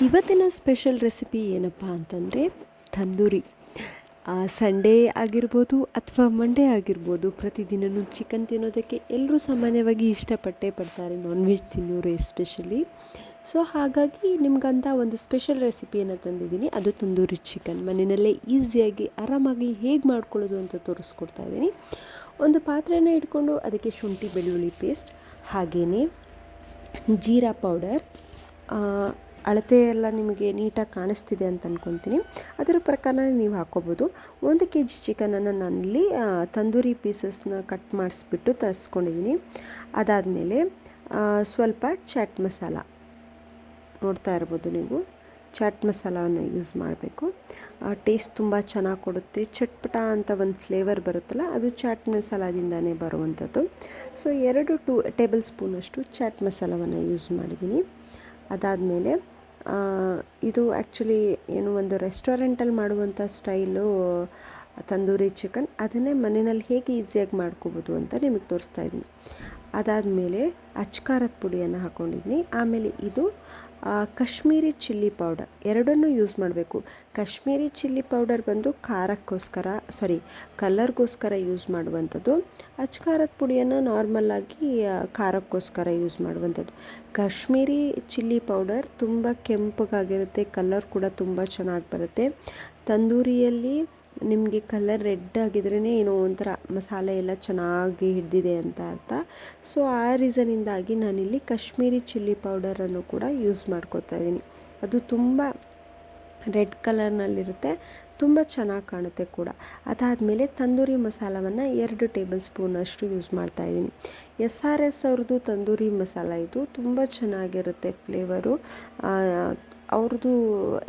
ಇವತ್ತಿನ special recipe ಏನಪ್ಪ ಅಂತಂದರೆ ತಂದೂರಿ. ಸಂಡೇ ಆಗಿರ್ಬೋದು ಅಥವಾ ಮಂಡೇ ಆಗಿರ್ಬೋದು, ಪ್ರತಿದಿನವೂ ಚಿಕನ್ ತಿನ್ನೋದಕ್ಕೆ ಎಲ್ಲರೂ ಸಾಮಾನ್ಯವಾಗಿ ಇಷ್ಟಪಟ್ಟೇ ಪಡ್ತಾರೆ, ನಾನ್ ವೆಜ್ ತಿನ್ನೋರು ಎಸ್ಪೆಷಲಿ. ಸೊ ಹಾಗಾಗಿ ನಿಮ್ಗಂತ ಒಂದು ಸ್ಪೆಷಲ್ ರೆಸಿಪಿಯನ್ನು ತಂದಿದ್ದೀನಿ, ಅದು ತಂದೂರಿ ಚಿಕನ್. ಮನೆಯಲ್ಲೇ ಈಸಿಯಾಗಿ ಆರಾಮಾಗಿ ಹೇಗೆ ಮಾಡ್ಕೊಳ್ಳೋದು ಅಂತ ತೋರಿಸ್ಕೊಡ್ತಾ ಇದ್ದೀನಿ. ಒಂದು ಪಾತ್ರೆನ ಇಟ್ಕೊಂಡು ಅದಕ್ಕೆ ಶುಂಠಿ ಬೆಳ್ಳುಳ್ಳಿ ಪೇಸ್ಟ್, ಹಾಗೆಯೇ ಜೀರಾ ಪೌಡರ್, ಅಳತೆ ಎಲ್ಲ ನಿಮಗೆ ನೀಟಾಗಿ ಕಾಣಿಸ್ತಿದೆ ಅಂತ ಅಂದ್ಕೊತೀನಿ. ಅದರ ಪ್ರಕಾರ ನೀವು ಹಾಕ್ಕೋಬೋದು. 1 kg ಚಿಕನನ್ನು ನಾನಿಲ್ಲಿ ತಂದೂರಿ ಪೀಸಸ್ನ ಕಟ್ ಮಾಡಿಸ್ಬಿಟ್ಟು ತರಿಸ್ಕೊಂಡಿದ್ದೀನಿ. ಅದಾದಮೇಲೆ ಸ್ವಲ್ಪ ಚಾಟ್ ಮಸಾಲ, ನೋಡ್ತಾ ಇರ್ಬೋದು ನೀವು, ಚಾಟ್ ಮಸಾಲವನ್ನು ಯೂಸ್ ಮಾಡಬೇಕು. ಟೇಸ್ಟ್ ತುಂಬ ಚೆನ್ನಾಗಿ ಕೊಡುತ್ತೆ. ಚಟ್ಪಟ ಅಂತ ಒಂದು ಫ್ಲೇವರ್ ಬರುತ್ತಲ್ಲ, ಅದು ಚಾಟ್ ಮಸಾಲದಿಂದನೇ ಬರುವಂಥದ್ದು. ಸೊ 2 ಟೇಬಲ್ ಸ್ಪೂನಷ್ಟು ಚಾಟ್ ಮಸಾಲವನ್ನು ಯೂಸ್ ಮಾಡಿದ್ದೀನಿ. ಅದಾದಮೇಲೆ ಇದು ಆ್ಯಕ್ಚುಲಿ ಏನು ಒಂದು ರೆಸ್ಟೋರೆಂಟಲ್ಲಿ ಮಾಡುವಂಥ ಸ್ಟೈಲು ತಂದೂರಿ ಚಿಕನ್, ಅದನ್ನೇ ಮನೆಯಲ್ಲಿ ಹೇಗೆ ಈಸಿಯಾಗಿ ಮಾಡ್ಕೋಬೋದು ಅಂತ ನಿಮಗೆ ತೋರಿಸ್ತಾ ಇದ್ದೀನಿ. ಅದಾದಮೇಲೆ ಅಚ್ಕಾರದ ಪುಡಿಯನ್ನು ಹಾಕ್ಕೊಂಡಿದ್ದೀನಿ. ಆಮೇಲೆ ಇದು ಕಾಶ್ಮೀರಿ ಚಿಲ್ಲಿ ಪೌಡರ್, ಎರಡನ್ನೂ ಯೂಸ್ ಮಾಡಬೇಕು. ಕಾಶ್ಮೀರಿ ಚಿಲ್ಲಿ ಪೌಡರ್ ಬಂದು ಕಲರ್ಗೋಸ್ಕರ ಯೂಸ್ ಮಾಡುವಂಥದ್ದು. ಅಚ್ಕಾರದ ಪುಡಿಯನ್ನು ನಾರ್ಮಲಾಗಿ ಖಾರಕ್ಕೋಸ್ಕರ ಯೂಸ್ ಮಾಡುವಂಥದ್ದು. ಕಾಶ್ಮೀರಿ ಚಿಲ್ಲಿ ಪೌಡರ್ ತುಂಬ ಕೆಂಪಗಾಗಿರುತ್ತೆ, ಕಲರ್ ಕೂಡ ತುಂಬ ಚೆನ್ನಾಗಿ ಬರುತ್ತೆ. ತಂದೂರಿಯಲ್ಲಿ ನಿಮಗೆ ಕಲರ್ ರೆಡ್ ಆಗಿದ್ರೇ ಏನೋ ಒಂಥರ ಮಸಾಲೆ ಎಲ್ಲ ಚೆನ್ನಾಗಿ ಹಿಡಿದಿದೆ ಅಂತ ಅರ್ಥ. ಸೊ ಆ ರೀಸನಿಂದಾಗಿ ನಾನಿಲ್ಲಿ ಕಾಶ್ಮೀರಿ ಚಿಲ್ಲಿ ಪೌಡರನ್ನು ಕೂಡ ಯೂಸ್ ಮಾಡ್ಕೋತಾ ಇದ್ದೀನಿ. ಅದು ತುಂಬ ರೆಡ್ ಕಲರ್ನಲ್ಲಿರುತ್ತೆ, ತುಂಬ ಚೆನ್ನಾಗಿ ಕಾಣುತ್ತೆ ಕೂಡ. ಅದಾದಮೇಲೆ ತಂದೂರಿ ಮಸಾಲವನ್ನು 2 ಟೇಬಲ್ ಸ್ಪೂನಷ್ಟು ಯೂಸ್ ಮಾಡ್ತಾಯಿದ್ದೀನಿ. SRS ಅವ್ರದ್ದು ತಂದೂರಿ ಮಸಾಲ, ಇದು ತುಂಬ ಚೆನ್ನಾಗಿರುತ್ತೆ ಫ್ಲೇವರು. ಅವ್ರದ್ದು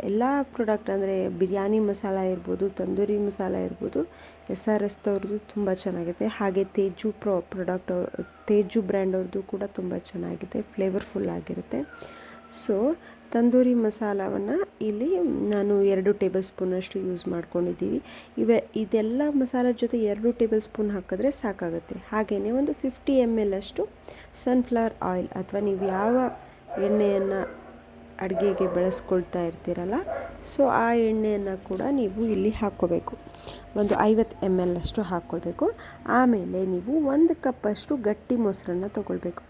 ಎಲ್ಲ ಪ್ರಾಡಕ್ಟ್ ಅಂದರೆ ಬಿರಿಯಾನಿ ಮಸಾಲ ಇರ್ಬೋದು, ತಂದೂರಿ ಮಸಾಲ ಇರ್ಬೋದು, SRS ಅವ್ರದ್ದು ತುಂಬ ಚೆನ್ನಾಗಿದೆ. ಹಾಗೆ ತೇಜು ಬ್ರ್ಯಾಂಡ್ ಅವ್ರದ್ದು ಕೂಡ ತುಂಬ ಚೆನ್ನಾಗಿದೆ, ಫ್ಲೇವರ್ಫುಲ್ ಆಗಿರುತ್ತೆ. ಸೊ ತಂದೂರಿ ಮಸಾಲವನ್ನು ಇಲ್ಲಿ ನಾನು 2 ಟೇಬಲ್ ಸ್ಪೂನಷ್ಟು ಯೂಸ್ ಮಾಡ್ಕೊಂಡಿದ್ದೀವಿ. ಇದೆಲ್ಲ ಮಸಾಲೆ ಜೊತೆ 2 ಟೇಬಲ್ ಸ್ಪೂನ್ ಹಾಕಿದ್ರೆ ಸಾಕಾಗುತ್ತೆ. ಹಾಗೆಯೇ ಒಂದು 50 ml ಅಷ್ಟು ಸನ್ಫ್ಲವರ್ ಆಯಿಲ್, ಅಥವಾ ನೀವು ಯಾವ ಎಣ್ಣೆಯನ್ನು ಅಡುಗೆಗೆ ಬಳಸ್ಕೊಳ್ತಾ ಇರ್ತೀರಲ್ಲ, ಸೊ ಆ ಎಣ್ಣೆಯನ್ನು ಕೂಡ ನೀವು ಇಲ್ಲಿ ಹಾಕ್ಕೋಬೇಕು. ಒಂದು 50 ml ಅಷ್ಟು ಹಾಕ್ಕೊಳ್ಬೇಕು. ಆಮೇಲೆ ನೀವು 1 ಕಪ್ಪಷ್ಟು ಗಟ್ಟಿ ಮೊಸರನ್ನು ತೊಗೊಳ್ಬೇಕು.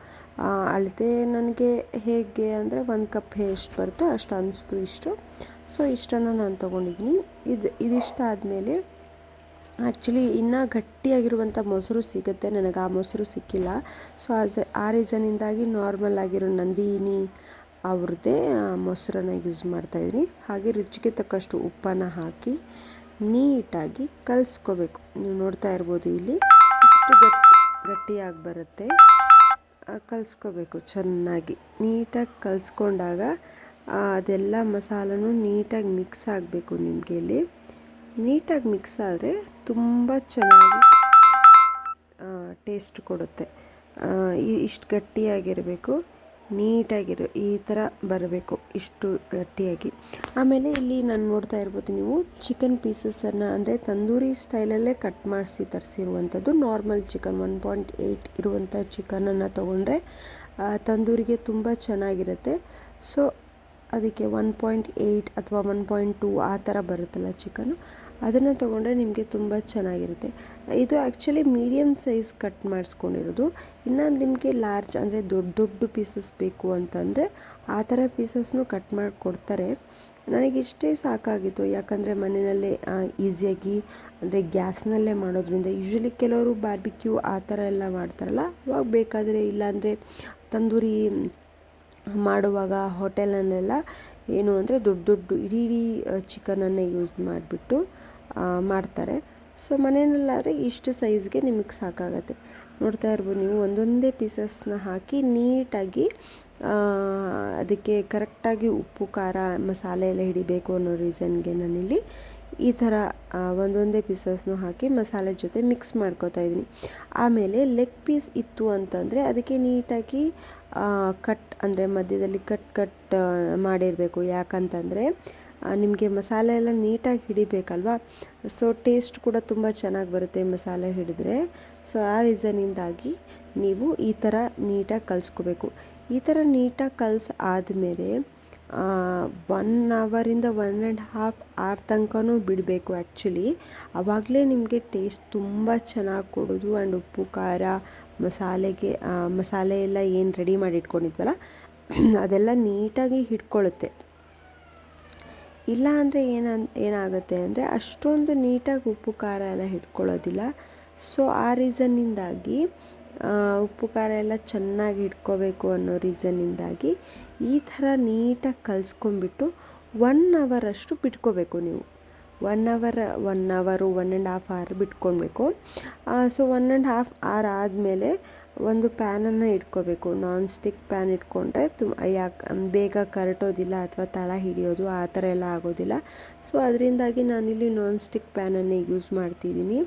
ಅಳತೆ ನನಗೆ ಹೇಗೆ ಅಂದರೆ 1 ಕಪ್ ಎಷ್ಟು ಬರುತ್ತೋ ಅಷ್ಟು ಅನಿಸ್ತು, ಇಷ್ಟು. ಸೊ ಇಷ್ಟನ್ನು ನಾನು ತೊಗೊಂಡಿದ್ದೀನಿ. ಇದಿಷ್ಟ ಆದಮೇಲೆ ಆ್ಯಕ್ಚುಲಿ ಇನ್ನೂ ಗಟ್ಟಿಯಾಗಿರುವಂಥ ಮೊಸರು ಸಿಗುತ್ತೆ, ನನಗೆ ಆ ಮೊಸರು ಸಿಕ್ಕಿಲ್ಲ. ಸೊ ಆ ರೀಸನಿಂದಾಗಿ ನಾರ್ಮಲ್ ಆಗಿರೋ ನಂದಿನಿ ಅವ್ರದ್ದೇ ಮೊಸರನ್ನು ಯೂಸ್ ಮಾಡ್ತಾಯಿದ್ದೀನಿ. ಹಾಗೆ ರುಚಿಗೆ ತಕ್ಕಷ್ಟು ಉಪ್ಪನ್ನು ಹಾಕಿ ನೀಟಾಗಿ ಕಲಿಸ್ಕೋಬೇಕು. ನೀವು ನೋಡ್ತಾ ಇರ್ಬೋದು, ಇಲ್ಲಿ ಇಷ್ಟು ಗಟ್ಟಿಯಾಗಿ ಬರುತ್ತೆ. ಕಲಿಸ್ಕೋಬೇಕು ಚೆನ್ನಾಗಿ. ನೀಟಾಗಿ ಕಲಿಸ್ಕೊಂಡಾಗ ಅದೆಲ್ಲ ಮಸಾಲನೂ ನೀಟಾಗಿ ಮಿಕ್ಸ್ ಆಗಬೇಕು. ನಿಮಗೆ ಇಲ್ಲಿ ನೀಟಾಗಿ ಮಿಕ್ಸ್ ಆದರೆ ತುಂಬ ಚೆನ್ನಾಗಿ ಟೇಸ್ಟ್ ಕೊಡುತ್ತೆ. ಇಷ್ಟು ಗಟ್ಟಿಯಾಗಿರಬೇಕು, ಈ ಥರ ಬರಬೇಕು, ಇಷ್ಟು ಗಟ್ಟಿಯಾಗಿ. ಆಮೇಲೆ ಇಲ್ಲಿ ನಾನು ನೋಡ್ತಾ ಇರ್ಬೋದು ನೀವು, ಚಿಕನ್ ಪೀಸಸನ್ನು ಅಂದರೆ ತಂದೂರಿ ಸ್ಟೈಲಲ್ಲೇ ಕಟ್ ಮಾಡಿಸಿ ತರಿಸಿರುವಂಥದ್ದು. ನಾರ್ಮಲ್ ಚಿಕನ್ 1.8 ಇರುವಂಥ ಚಿಕನನ್ನು ತೊಗೊಂಡ್ರೆ ತಂದೂರಿಗೆ ತುಂಬ ಚೆನ್ನಾಗಿರುತ್ತೆ. ಸೊ ಅದಕ್ಕೆ 1.8 ಅಥವಾ 1.2 ಆ ಥರ ಬರುತ್ತಲ್ಲ ಚಿಕನು, ಅದನ್ನು ತೊಗೊಂಡ್ರೆ ನಿಮಗೆ ತುಂಬ ಚೆನ್ನಾಗಿರುತ್ತೆ. ಇದು ಆ್ಯಕ್ಚುಲಿ ಮೀಡಿಯಮ್ ಸೈಜ್ ಕಟ್ ಮಾಡಿಸ್ಕೊಂಡಿರೋದು. ಇನ್ನು ನಿಮಗೆ ಲಾರ್ಜ್ ಅಂದರೆ ದೊಡ್ಡ ಪೀಸಸ್ ಬೇಕು ಅಂತಂದರೆ ಆ ಥರ ಪೀಸಸ್ನೂ ಕಟ್ ಮಾಡಿ ಕೊಡ್ತಾರೆ. ನನಗಿಷ್ಟೇ ಸಾಕಾಗಿತ್ತು, ಯಾಕಂದರೆ ಮನೆಯಲ್ಲೇ ಈಸಿಯಾಗಿ ಅಂದರೆ ಗ್ಯಾಸ್ನಲ್ಲೇ ಮಾಡೋದ್ರಿಂದ. ಯೂಶ್ವಲಿ ಕೆಲವರು ಬಾರ್ಬಿಕ್ಯೂ ಆ ಥರ ಎಲ್ಲ ಮಾಡ್ತಾರಲ್ಲ, ಅವಾಗ ಬೇಕಾದರೆ, ಇಲ್ಲಾಂದರೆ ತಂದೂರಿ ಮಾಡುವಾಗ ಹೋಟೆಲಲ್ಲೆಲ್ಲ ಏನು ಅಂದರೆ ದೊಡ್ಡ ಇಡೀ ಚಿಕನನ್ನೇ ಯೂಸ್ ಮಾಡಿಬಿಟ್ಟು ಮಾಡ್ತಾರೆ. ಸೊ ಮನೆಯಲ್ಲಾದರೆ ಇಷ್ಟು ಸೈಜ್ಗೆ ನಿಮಗೆ ಸಾಕಾಗತ್ತೆ. ನೋಡ್ತಾ ಇರ್ಬೋದು ನೀವು, ಒಂದೊಂದೇ ಪೀಸಸ್ನ ಹಾಕಿ ನೀಟಾಗಿ ಅದಕ್ಕೆ ಕರೆಕ್ಟಾಗಿ ಉಪ್ಪು ಖಾರ ಮಸಾಲೆ ಎಲ್ಲ ಹಿಡಿಬೇಕು ಅನ್ನೋ ರೀಸನ್ಗೆ ನಾನಿಲ್ಲಿ ಈ ಥರ ಒಂದೊಂದೇ ಪೀಸಸ್ನು ಹಾಕಿ ಮಸಾಲೆ ಜೊತೆ ಮಿಕ್ಸ್ ಮಾಡ್ಕೋತಾ ಇದ್ದೀನಿ. ಆಮೇಲೆ ಲೆಗ್ ಪೀಸ್ ಇತ್ತು ಅಂತಂದರೆ ಅದಕ್ಕೆ ನೀಟಾಗಿ ಅಂದರೆ ಮಧ್ಯದಲ್ಲಿ ಕಟ್ ಮಾಡಿರಬೇಕು. ಯಾಕಂತಂದರೆ ನಿಮಗೆ ಮಸಾಲೆ ಎಲ್ಲ ನೀಟಾಗಿ ಹಿಡಿಬೇಕಲ್ವ. ಸೊ ಟೇಸ್ಟ್ ಕೂಡ ತುಂಬ ಚೆನ್ನಾಗಿ ಬರುತ್ತೆ ಮಸಾಲೆ ಹಿಡಿದ್ರೆ. ಸೊ ಆ ರೀಸನಿಂದಾಗಿ ನೀವು ಈ ಥರ ನೀಟಾಗಿ ಕಲಿಸ್ಕೋಬೇಕು. ಈ ಥರ ನೀಟಾಗಿ ಆದಮೇಲೆ 1 ಅವರಿಂದ 1.5 ಅವರ್ ತನಕನೂ ಬಿಡಬೇಕು ಆ್ಯಕ್ಚುಲಿ. ಆವಾಗಲೇ ನಿಮಗೆ ಟೇಸ್ಟ್ ತುಂಬ ಚೆನ್ನಾಗಿ ಕೊಡೋದು. ಆ್ಯಂಡ್ ಉಪ್ಪು ಖಾರ ಮಸಾಲೆ ಎಲ್ಲ ಏನು ರೆಡಿ ಮಾಡಿ ಇಟ್ಕೊಂಡಿದ್ವಲ್ಲ ಅದೆಲ್ಲ ನೀಟಾಗಿ ಹಿಡ್ಕೊಳ್ಳುತ್ತೆ. ಇಲ್ಲ ಅಂದರೆ ಏನಾಗುತ್ತೆ ಅಂದರೆ ಅಷ್ಟೊಂದು ನೀಟಾಗಿ ಉಪ್ಪು ಖಾರ ಎಲ್ಲ ಹಿಡ್ಕೊಳ್ಳೋದಿಲ್ಲ. ಸೊ ಆ ರೀಸನ್ನಿಂದಾಗಿ ಉಪ್ಪು ಖಾರ ಎಲ್ಲ ಚೆನ್ನಾಗಿ ಹಿಡ್ಕೋಬೇಕು ಅನ್ನೋ ರೀಸನ್ನಿಂದಾಗಿ ಈ ಥರ ನೀಟಾಗಿ ಕಲಿಸ್ಕೊಂಬಿಟ್ಟು 1 ಅವರಷ್ಟು ಬಿಟ್ಕೋಬೇಕು ನೀವು. 1 ಅವರು 1.5 ಅವರ್ ಬಿಟ್ಕೊಳ್ಬೇಕು. ಸೊ 1.5 ಅವರ್ ಆದಮೇಲೆ ಒಂದು ಪ್ಯಾನನ್ನು ಇಟ್ಕೋಬೇಕು. ನಾನ್ ಸ್ಟಿಕ್ ಪ್ಯಾನ್ ಇಟ್ಕೊಂಡ್ರೆ ಬೇಗ ಕರಟೋದಿಲ್ಲ ಅಥವಾ ತಳ ಹಿಡಿಯೋದು ಆ ಥರ ಎಲ್ಲ ಆಗೋದಿಲ್ಲ. ಸೊ ಅದರಿಂದಾಗಿ ನಾನಿಲ್ಲಿ ನಾನ್ ಸ್ಟಿಕ್ ಪ್ಯಾನನ್ನೇ ಯೂಸ್ ಮಾಡ್ತಿದ್ದೀನಿ.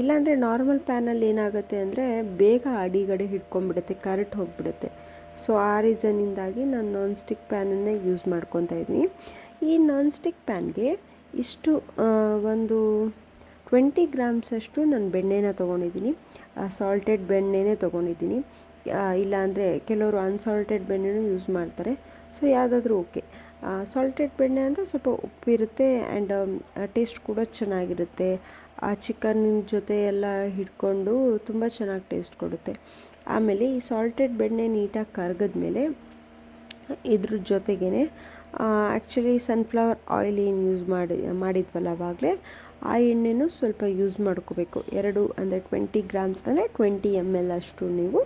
ಇಲ್ಲಾಂದರೆ ನಾರ್ಮಲ್ ಪ್ಯಾನಲ್ಲಿ ಏನಾಗುತ್ತೆ ಅಂದರೆ ಬೇಗ ಅಡಿಗಡೆ ಹಿಡ್ಕೊಂಡ್ಬಿಡುತ್ತೆ, ಕರಟ್ ಹೋಗಿಬಿಡುತ್ತೆ. ಸೊ ಆ ರೀಸನ್ನಿಂದಾಗಿ ನಾನು ನಾನ್ ಸ್ಟಿಕ್ ಪ್ಯಾನನ್ನೇ ಯೂಸ್ ಮಾಡ್ಕೊತಾ ಇದ್ದೀನಿ. ಈ ನಾನ್ ಸ್ಟಿಕ್ ಪ್ಯಾನ್ಗೆ ಇಷ್ಟು ಒಂದು 20 ಗ್ರಾಮ್ಸಷ್ಟು ನಾನು ಬೆಣ್ಣೆನ ತೊಗೊಂಡಿದ್ದೀನಿ. ಸಾಲ್ಟೆಡ್ ಬೆಣ್ಣೆನೇ ತೊಗೊಂಡಿದ್ದೀನಿ. ಇಲ್ಲಾಂದರೆ ಕೆಲವರು ಅನ್ಸಾಲ್ಟೆಡ್ ಬೆಣ್ಣೆನೂ ಯೂಸ್ ಮಾಡ್ತಾರೆ. ಸೊ ಯಾವುದಾದ್ರೂ ಓಕೆ. ಸಾಲ್ಟೆಡ್ ಬೆಣ್ಣೆ ಅಂದರೆ ಸ್ವಲ್ಪ ಉಪ್ಪಿರುತ್ತೆ ಆ್ಯಂಡ್ ಟೇಸ್ಟ್ ಕೂಡ ಚೆನ್ನಾಗಿರುತ್ತೆ. ಆ ಚಿಕನ್ ಜೊತೆ ಎಲ್ಲ ಹಿಡ್ಕೊಂಡು ತುಂಬ ಚೆನ್ನಾಗಿ ಟೇಸ್ಟ್ ಕೊಡುತ್ತೆ. ಆಮೇಲೆ ಈ ಸಾಲ್ಟೆಡ್ ಬೆಣ್ಣೆ ನೀಟಾಗಿ ಕರಗಿದ್ಮೇಲೆ ಇದ್ರ ಜೊತೆಗೇ ಆ್ಯಕ್ಚುಲಿ ಸನ್ಫ್ಲವರ್ ಆಯಿಲ್ ಏನು ಯೂಸ್ ಮಾಡಿದ್ವಲ್ಲ ಆವಾಗಲೇ ಆ ಎಣ್ಣೆನೂ ಸ್ವಲ್ಪ ಯೂಸ್ ಮಾಡ್ಕೋಬೇಕು. 2 ಅಂದರೆ 20 ಗ್ರಾಮ್ಸ್ ಅಂದರೆ 20 ml ಅಷ್ಟು ನೀವು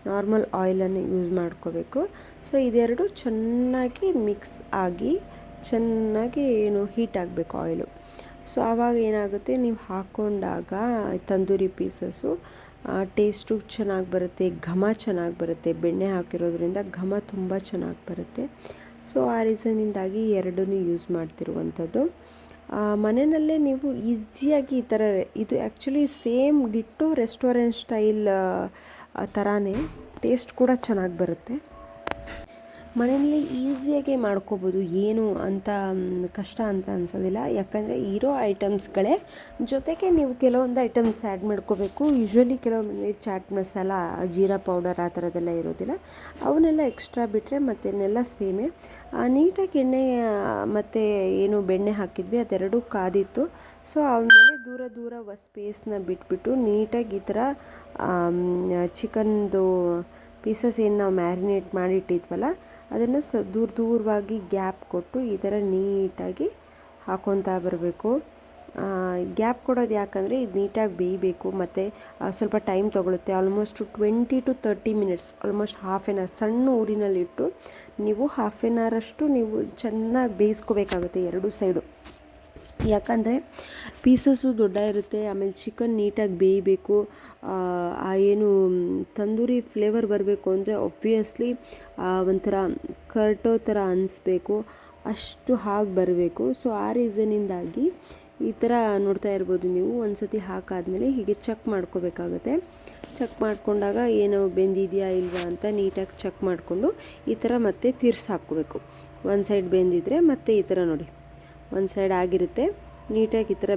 ನಾರ್ಮಲ್ ಆಯಿಲನ್ನು ಯೂಸ್ ಮಾಡ್ಕೋಬೇಕು. ಸೊ ಇದೆರಡು ಚೆನ್ನಾಗಿ ಮಿಕ್ಸ್ ಆಗಿ ಚೆನ್ನಾಗಿ ಹೀಟ್ ಆಗಬೇಕು ಆಯಿಲು. ಸೊ ಆವಾಗ ಏನಾಗುತ್ತೆ, ನೀವು ಹಾಕ್ಕೊಂಡಾಗ ತಂದೂರಿ ಪೀಸಸ್ಸು ಟೇಸ್ಟು ಚೆನ್ನಾಗಿ ಬರುತ್ತೆ, ಘಮ ಚೆನ್ನಾಗಿ ಬರುತ್ತೆ. ಬೆಣ್ಣೆ ಹಾಕಿರೋದ್ರಿಂದ ಘಮ ತುಂಬ ಚೆನ್ನಾಗಿ ಬರುತ್ತೆ. ಸೊ ಆ ರೀಸನ್ನಿಂದಾಗಿ ಎರಡನ್ನೂ ಯೂಸ್ ಮಾಡ್ತಿರುವಂಥದ್ದು. ಮನೆಯಲ್ಲೇ ನೀವು ಈಸಿಯಾಗಿ ಈ ಥರ ಇದು actually same ditto restaurant style ಥರಾನೇ ಟೇಸ್ಟ್ ಕೂಡ ಚೆನ್ನಾಗಿ ಬರುತ್ತೆ. ಮನೆಯಲ್ಲಿ ಈಸಿಯಾಗಿ ಮಾಡ್ಕೋಬೋದು, ಏನು ಅಂತ ಕಷ್ಟ ಅಂತ ಅನ್ಸೋದಿಲ್ಲ. ಯಾಕಂದರೆ ಇರೋ ಐಟಮ್ಸ್ಗಳೇ ಜೊತೆಗೆ ನೀವು ಕೆಲವೊಂದು ಐಟಮ್ಸ್ ಆ್ಯಡ್ ಮಾಡ್ಕೋಬೇಕು. ಯೂಶ್ವಲಿ ಕೆಲವೊಂದು ಚಾಟ್ ಮಸಾಲ, ಜೀರಾ ಪೌಡರ್ ಆ ಥರದ್ದೆಲ್ಲ ಇರೋದಿಲ್ಲ. ಅವನ್ನೆಲ್ಲ ಎಕ್ಸ್ಟ್ರಾ ಬಿಟ್ಟರೆ ಮತ್ತೇನೆಲ್ಲ ಸೇಮೇ. ನೀಟಾಗಿ ಎಣ್ಣೆ ಮತ್ತು ಏನು ಬೆಣ್ಣೆ ಹಾಕಿದ್ವಿ ಅದೆರಡೂ ಕಾದಿತ್ತು. ಸೊ ಆಮೇಲೆ ದೂರ ಸ್ಪೇಸ್ನ ಬಿಟ್ಬಿಟ್ಟು ನೀಟಾಗಿ ಈ ಥರ ಚಿಕನ್ದು ಪೀಸಸ್ ಏನು ನಾವು ಮ್ಯಾರಿನೇಟ್ ಮಾಡಿಟ್ಟಿದ್ವಲ್ಲ ಅದನ್ನು ದೂರವಾಗಿ ಗ್ಯಾಪ್ ಕೊಟ್ಟು ಈ ಥರ ನೀಟಾಗಿ ಹಾಕ್ಕೊತಾ ಬರಬೇಕು. ಗ್ಯಾಪ್ ಕೊಡೋದು ಯಾಕಂದರೆ ಇದು ನೀಟಾಗಿ ಬೇಯಬೇಕು ಮತ್ತು ಸ್ವಲ್ಪ ಟೈಮ್ ತೊಗೊಳುತ್ತೆ. Almost 20 to 30 minutes, almost half an hour ಸಣ್ಣ ಊರಿನಲ್ಲಿಟ್ಟು ನೀವು ಹಾಫ್ ಆನ್ ಅವರಷ್ಟು ನೀವು ಚೆನ್ನಾಗಿ ಬೇಯಿಸ್ಕೋಬೇಕಾಗುತ್ತೆ ಎರಡೂ ಸೈಡು. ಯಾಕಂದರೆ ಪೀಸಸ್ಸು ದೊಡ್ಡ ಇರುತ್ತೆ, ಆಮೇಲೆ ಚಿಕನ್ ನೀಟಾಗಿ ಬೇಯಬೇಕು. ಏನು ತಂದೂರಿ ಫ್ಲೇವರ್ ಬರಬೇಕು ಅಂದರೆ ಆಬ್ವಿಯಸ್ಲಿ ಒಂಥರ ಕರ್ಟೋ ಥರ ಅನಿಸ್ಬೇಕು, ಅಷ್ಟು ಹಾಗೆ ಬರಬೇಕು. ಸೊ ಆ ರೀಸನಿಂದಾಗಿ ಈ ಥರ ನೋಡ್ತಾ ಇರ್ಬೋದು ನೀವು. ಒಂದು ಸತಿ ಹಾಕಾದ್ಮೇಲೆ ಹೀಗೆ ಚೆಕ್ ಮಾಡ್ಕೋಬೇಕಾಗುತ್ತೆ. ಚೆಕ್ ಮಾಡಿಕೊಂಡಾಗ ಏನು ಬೆಂದಿದೆಯಾ ಇಲ್ವಾ ಅಂತ ನೀಟಾಗಿ ಚೆಕ್ ಮಾಡಿಕೊಂಡು ಈ ಥರ ಮತ್ತೆ ತಿರ್ಸಿ ಹಾಕ್ಕೋಬೇಕು. ಒಂದು ಸೈಡ್ ಬೆಂದಿದ್ರೆ ಮತ್ತೆ ಈ ಥರ ನೋಡಿ ಒಂದು ಸೈಡ್ ಆಗಿರುತ್ತೆ. ನೀಟಾಗಿ ಈ ಥರ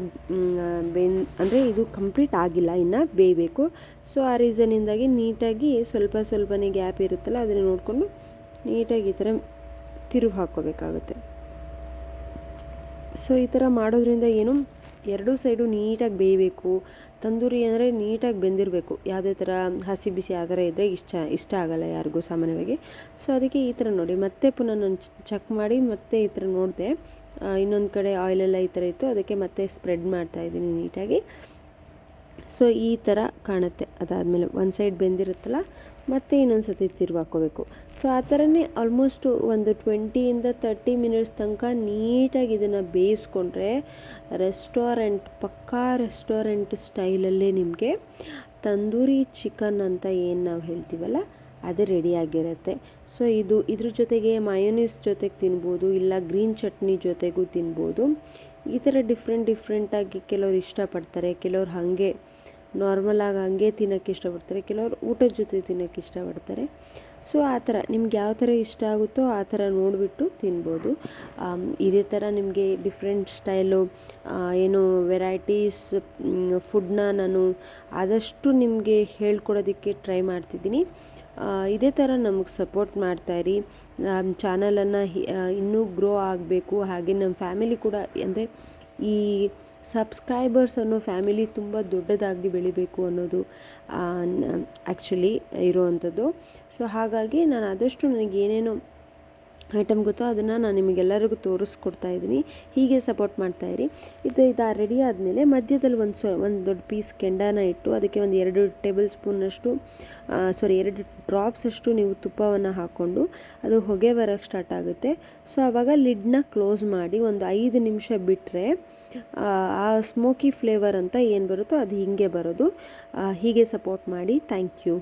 ಅಂದರೆ ಇದು ಕಂಪ್ಲೀಟ್ ಆಗಿಲ್ಲ, ಇನ್ನು ಬೇಯಬೇಕು. ಸೊ ಆ ರೀಸನಿಂದಾಗಿ ನೀಟಾಗಿ ಸ್ವಲ್ಪನೇ ಗ್ಯಾಪ್ ಇರುತ್ತಲ್ಲ ಅದನ್ನು ನೋಡಿಕೊಂಡು ನೀಟಾಗಿ ಈ ಥರ ತಿರುವು ಹಾಕ್ಕೋಬೇಕಾಗುತ್ತೆ. ಸೊ ಈ ಥರ ಮಾಡೋದ್ರಿಂದ ಏನು ಎರಡೂ ಸೈಡು ನೀಟಾಗಿ ಬೇಯಬೇಕು. ತಂದೂರಿ ಅಂದರೆ ನೀಟಾಗಿ ಬೆಂದಿರಬೇಕು. ಯಾವುದೇ ಥರ ಹಸಿ ಬಿಸಿ ಆ ಥರ ಇದ್ದರೆ ಇಷ್ಟ ಆಗಲ್ಲ ಯಾರಿಗೂ ಸಾಮಾನ್ಯವಾಗಿ. ಸೊ ಅದಕ್ಕೆ ಈ ಥರ ನೋಡಿ ಮತ್ತೆ ಪುನಃ ನಾನು ಚೆಕ್ ಮಾಡಿ ಮತ್ತೆ ಈ ಥರ ನೋಡಿದೆ. ಇನ್ನೊಂದು ಕಡೆ ಆಯಿಲೆಲ್ಲ ಈ ಥರ ಇತ್ತು, ಅದಕ್ಕೆ ಮತ್ತೆ ಸ್ಪ್ರೆಡ್ ಮಾಡ್ತಾಯಿದ್ದೀನಿ ನೀಟಾಗಿ. ಸೊ ಈ ಥರ ಕಾಣುತ್ತೆ. ಅದಾದಮೇಲೆ ಒಂದು ಸೈಡ್ ಬೆಂದಿರುತ್ತಲ್ಲ ಮತ್ತೆ ಇನ್ನೊಂದು ಸತಿ ತಿರುವು ಹಾಕ್ಕೋಬೇಕು. ಸೊ ಆ ಥರನೇ ಆಲ್ಮೋಸ್ಟ್ ಒಂದು 20 ಇಂದ 30 ಮಿನಿಟ್ಸ್ ತನಕ ನೀಟಾಗಿ ಇದನ್ನು ಬೇಯಿಸ್ಕೊಂಡ್ರೆ ಪಕ್ಕಾ ರೆಸ್ಟೋರೆಂಟ್ ಸ್ಟೈಲಲ್ಲೇ ನಿಮಗೆ ತಂದೂರಿ ಚಿಕನ್ ಅಂತ ಏನು ನಾವು ಹೇಳ್ತೀವಲ್ಲ ಅದು ರೆಡಿಯಾಗಿರುತ್ತೆ. ಸೊ ಇದ್ರ ಜೊತೆಗೆ ಮಯೋನೀಸ್ ಜೊತೆಗೆ ತಿನ್ಬೋದು, ಇಲ್ಲ ಗ್ರೀನ್ ಚಟ್ನಿ ಜೊತೆಗೂ ತಿನ್ಬೋದು. ಈ ಥರ ಡಿಫ್ರೆಂಟಾಗಿ ಕೆಲವ್ರು ಇಷ್ಟಪಡ್ತಾರೆ, ಕೆಲವ್ರು ಹಾಗೆ ನಾರ್ಮಲಾಗಿ ಹಾಗೆ ತಿನ್ನೋಕ್ಕೆ ಇಷ್ಟಪಡ್ತಾರೆ, ಕೆಲವರು ಊಟದ ಜೊತೆ ತಿನ್ನೋಕ್ಕೆ ಇಷ್ಟಪಡ್ತಾರೆ. ಸೊ ಆ ಥರ ನಿಮ್ಗೆ ಯಾವ ಥರ ಇಷ್ಟ ಆಗುತ್ತೋ ಆ ಥರ ನೋಡಿಬಿಟ್ಟು ತಿನ್ಬೋದು. ಇದೇ ಥರ ನಿಮಗೆ ಡಿಫ್ರೆಂಟ್ ಸ್ಟೈಲು ಏನು ವೆರೈಟೀಸ್ ಫುಡ್ನ ನಾನು ಆದಷ್ಟು ನಿಮಗೆ ಹೇಳ್ಕೊಡೋದಕ್ಕೆ ಟ್ರೈ ಮಾಡ್ತಿದ್ದೀನಿ. ಇದೇ ಥರ ನಮಗೆ ಸಪೋರ್ಟ್ ಮಾಡ್ತಾಯಿರಿ. ನಮ್ಮ ಚಾನಲನ್ನು ಇನ್ನೂ ಗ್ರೋ ಆಗಬೇಕು, ಹಾಗೆ ನಮ್ಮ ಫ್ಯಾಮಿಲಿ ಕೂಡ ಅಂದರೆ ಈ ಸಬ್ಸ್ಕ್ರೈಬರ್ಸ್ ಅನ್ನೋ ಫ್ಯಾಮಿಲಿ ತುಂಬ ದೊಡ್ಡದಾಗಿ ಬೆಳಿಬೇಕು ಅನ್ನೋದು ಆ್ಯಕ್ಚುಲಿ ಇರೋವಂಥದ್ದು. ಸೊ ಹಾಗಾಗಿ ನಾನು ಆದಷ್ಟು ನನಗೆ ಏನೇನೋ ಐಟಮ್ ಗೊತ್ತೋ ಅದನ್ನು ನಾನು ನಿಮಗೆಲ್ಲರಿಗೂ ತೋರಿಸ್ಕೊಡ್ತಾ ಇದ್ದೀನಿ. ಹೀಗೆ ಸಪೋರ್ಟ್ ಮಾಡ್ತಾಯಿರಿ. ಇದು ರೆಡಿ ಆದಮೇಲೆ ಮಧ್ಯದಲ್ಲಿ ಒಂದು ದೊಡ್ಡ ಪೀಸ್ ಕೆಂಡನ ಇಟ್ಟು ಅದಕ್ಕೆ ಒಂದು 2 ಟೇಬಲ್ ಸ್ಪೂನಷ್ಟು 2 ಡ್ರಾಪ್ಸಷ್ಟು ನೀವು ತುಪ್ಪವನ್ನು ಹಾಕ್ಕೊಂಡು ಅದು ಹೊಗೆ ಬರೋಕ್ಕೆ ಸ್ಟಾರ್ಟ್ ಆಗುತ್ತೆ. ಸೊ ಆವಾಗ ಲಿಡ್ನ ಕ್ಲೋಸ್ ಮಾಡಿ ಒಂದು 5 ನಿಮಿಷ ಬಿಟ್ಟರೆ ಆ ಸ್ಮೋಕಿ ಫ್ಲೇವರ್ ಅಂತ ಏನು ಬರುತ್ತೋ ಅದು ಹೀಗೆ ಬರೋದು. ಹೀಗೆ ಸಪೋರ್ಟ್ ಮಾಡಿ. Thank you.